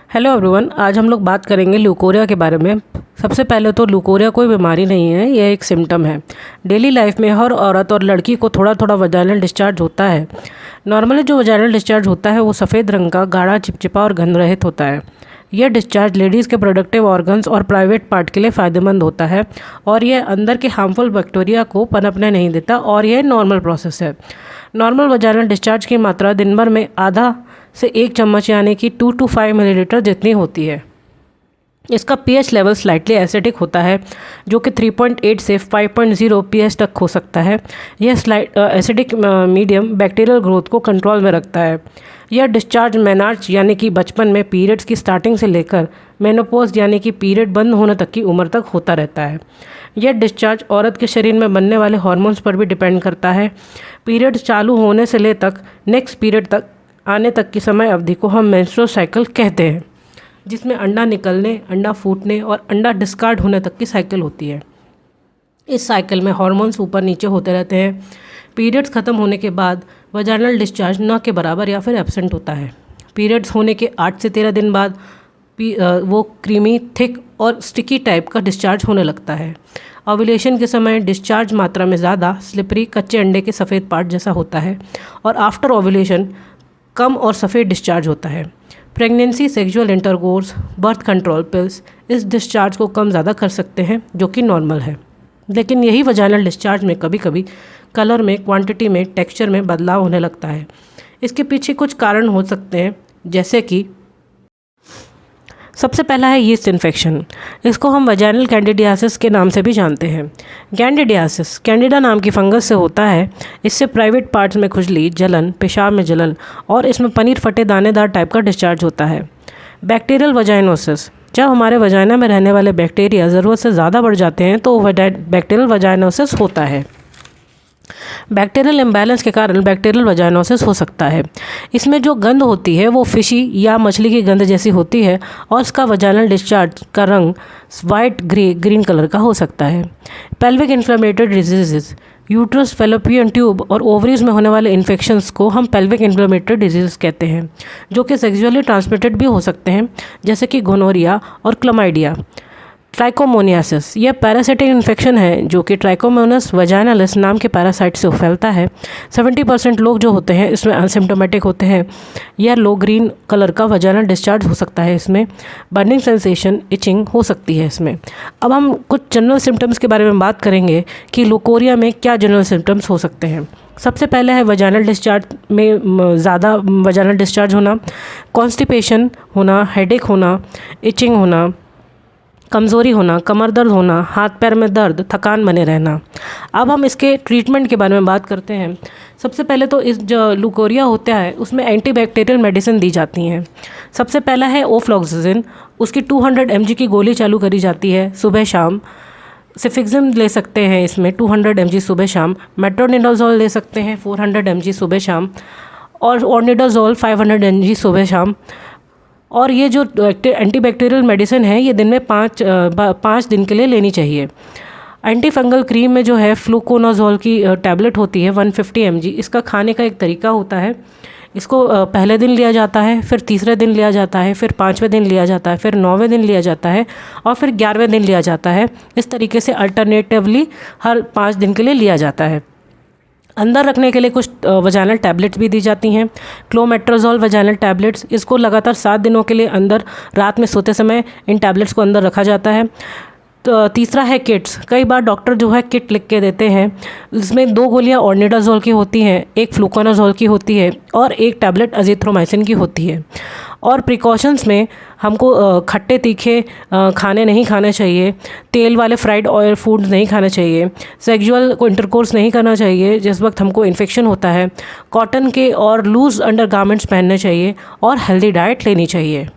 Hello everyone, आज हम लोग बात करेंगे ल्यूकोरिया के बारे में। सबसे पहले तो ल्यूकोरिया कोई बीमारी नहीं है, यह एक सिम्टम है। डेली लाइफ में हर औरत और लड़की को थोड़ा थोड़ा वजाइनल डिस्चार्ज होता है। नॉर्मली जो वजाइनल डिस्चार्ज होता है वो सफ़ेद रंग का, गाढ़ा, चिपचिपा और गंध रहित होता है। यह डिस्चार्ज लेडीज़ के प्रोडक्टिव ऑर्गन्स और प्राइवेट पार्ट के लिए फ़ायदेमंद होता है और यह अंदर के हार्मफुल बैक्टीरिया को पनपने नहीं देता और यह नॉर्मल प्रोसेस है। नॉर्मल वजाइनल डिस्चार्ज की मात्रा दिन भर में आधा से 1 चम्मच यानी कि 2 to 5 मिलीलीटर जितनी होती है। इसका पीएच लेवल स्लाइटली एसिडिक होता है जो कि 3.8 से 5.0 पीएच तक हो सकता है। यह एसिडिक मीडियम बैक्टीरियल ग्रोथ को कंट्रोल में रखता है। यह डिस्चार्ज मेनार्च यानी कि बचपन में पीरियड्स की स्टार्टिंग से लेकर मेनोपॉज यानी कि पीरियड बंद होने तक की उम्र तक होता रहता है। यह डिस्चार्ज औरत के शरीर में बनने वाले हार्मोन्स पर भी डिपेंड करता है। पीरियड चालू होने से ले तक नेक्स्ट पीरियड तक आने तक की समय अवधि को हम मेंस्ट्रुअल साइकिल कहते हैं, जिसमें अंडा निकलने, अंडा फूटने और अंडा डिस्कार्ड होने तक की साइकिल होती है। इस साइकिल में हार्मोन्स ऊपर नीचे होते रहते हैं। पीरियड्स ख़त्म होने के बाद वजाइनल डिस्चार्ज न के बराबर या फिर एब्सेंट होता है। पीरियड्स होने के 8 से 13 दिन बाद वो क्रीमी, थिक और स्टिकी टाइप का डिस्चार्ज होने लगता है। ओव्यूलेशन के समय डिस्चार्ज मात्रा में ज़्यादा स्लिपरी, कच्चे अंडे के सफ़ेद पार्ट जैसा होता है और आफ्टर ओव्यूलेशन कम और सफ़ेद डिस्चार्ज होता है। Pregnancy, sexual intercourse, birth control pills इस डिस्चार्ज को कम ज़्यादा कर सकते हैं, जो कि नॉर्मल है। लेकिन यही वजाइनल डिस्चार्ज में कभी कभी कलर में, क्वांटिटी में, टेक्सचर में बदलाव होने लगता है। इसके पीछे कुछ कारण हो सकते हैं, जैसे कि सबसे पहला है यीस्ट इन्फेक्शन। इसको हम वजाइनल कैंडिडियासिस के नाम से भी जानते हैं। कैंडिडियासिस कैंडिडा नाम की फंगस से होता है। इससे प्राइवेट पार्ट्स में खुजली, जलन, पेशाब में जलन और इसमें पनीर फटे दानेदार टाइप का डिस्चार्ज होता है। बैक्टीरियल वजाइनोसिस, जब हमारे वजाइना में रहने वाले बैक्टीरिया ज़रूरत से ज़्यादा बढ़ जाते हैं तो बैक्टीरियल वजाइनोसिस होता है। बैक्टीरियल इम्बैलेंस के कारण बैक्टीरियल वजाइनोसिस हो सकता है। इसमें जो गंध होती है वो फिशी या मछली की गंध जैसी होती है और इसका वजाइनल डिस्चार्ज का रंग वाइट, ग्रीन कलर का हो सकता है। Pelvic inflammatory disease, uterus, fallopian tube और ओवरीज में होने वाले इन्फेक्शंस को हम पेल्विक इन्फ्लेमेटरी डिजीज़ कहते हैं, जो कि सेक्सुअली ट्रांसमिटेड भी हो सकते हैं, जैसे कि गोनोरिया और क्लमाइडिया। ट्राइकोमोनियासिस, यह पैरासिटिक इन्फेक्शन है जो कि ट्राइकोमोनस वजाइनालिस नाम के पैरासाइट से फैलता है। 70% लोग जो होते हैं इसमें असिम्प्टोमेटिक होते हैं। यह लो ग्रीन कलर का वजाइनल डिस्चार्ज हो सकता है। इसमें बर्निंग सेंसेशन, इचिंग हो सकती है इसमें। अब हम कुछ जनरल सिम्टम्स के बारे में बात करेंगे कि ल्यूकोरिया में क्या जनरल सिम्टम्स हो सकते हैं। सबसे पहले है वजाइनल डिस्चार्ज में ज़्यादा वजाइनल डिस्चार्ज होना, कॉन्स्टिपेशन होना, हेडेक होना, इचिंग होना, कमज़ोरी होना, कमर दर्द होना, हाथ पैर में दर्द, थकान बने रहना। अब हम इसके ट्रीटमेंट के बारे में बात करते हैं। सबसे पहले तो इस जो ल्यूकोरिया होता है उसमें एंटीबैक्टीरियल मेडिसिन दी जाती हैं। सबसे पहला है ओफ्लॉक्सासिन, उसकी 200 mg की गोली चालू करी जाती है सुबह शाम। सिफिक्सिम ले सकते हैं इसमें 200 mg सुबह शाम। मेट्रोनिडाज़ोल ले सकते हैं 400 mg सुबह शाम और ऑर्निडाज़ोल 500 mg सुबह शाम। और ये जो एंटीबैक्टीरियल मेडिसिन है ये दिन में 5 दिन के लिए लेनी चाहिए। एंटी फंगल क्रीम में जो है फ्लूकोनाजोल की टैबलेट होती है 150 mg। इसका खाने का एक तरीका होता है। इसको पहले दिन लिया जाता है, फिर तीसरे दिन लिया जाता है, फिर 5वें दिन लिया जाता है, फिर 9वें दिन लिया जाता है और फिर 11वें दिन लिया जाता है। इस तरीके से अल्टरनेटिवली हर 5 दिन के लिए लिया जाता है। अंदर रखने के लिए कुछ वजाइनल टैबलेट्स भी दी जाती हैं। क्लोमेट्राजोल वजाइनल टैबलेट्स, इसको लगातार 7 दिनों के लिए अंदर रात में सोते समय इन टैबलेट्स को अंदर रखा जाता है। तो तीसरा है किट्स। कई बार डॉक्टर जो है किट लिख के देते हैं। इसमें 2 गोलियां ऑर्निडाज़ोल की होती हैं, एक फ्लूकोनाजोल की होती है और एक टैबलेट अजिथ्रोमाइसिन की होती है। और प्रिकॉशंस में हमको खट्टे तीखे खाने नहीं खाने चाहिए, तेल वाले फ्राइड ऑयल फूड्स नहीं खाने चाहिए, सेक्सुअल को इंटरकोर्स नहीं करना चाहिए जिस वक्त हमको इन्फेक्शन होता है, कॉटन के और लूज़ अंडरगारमेंट्स पहनने चाहिए और हेल्दी डाइट लेनी चाहिए।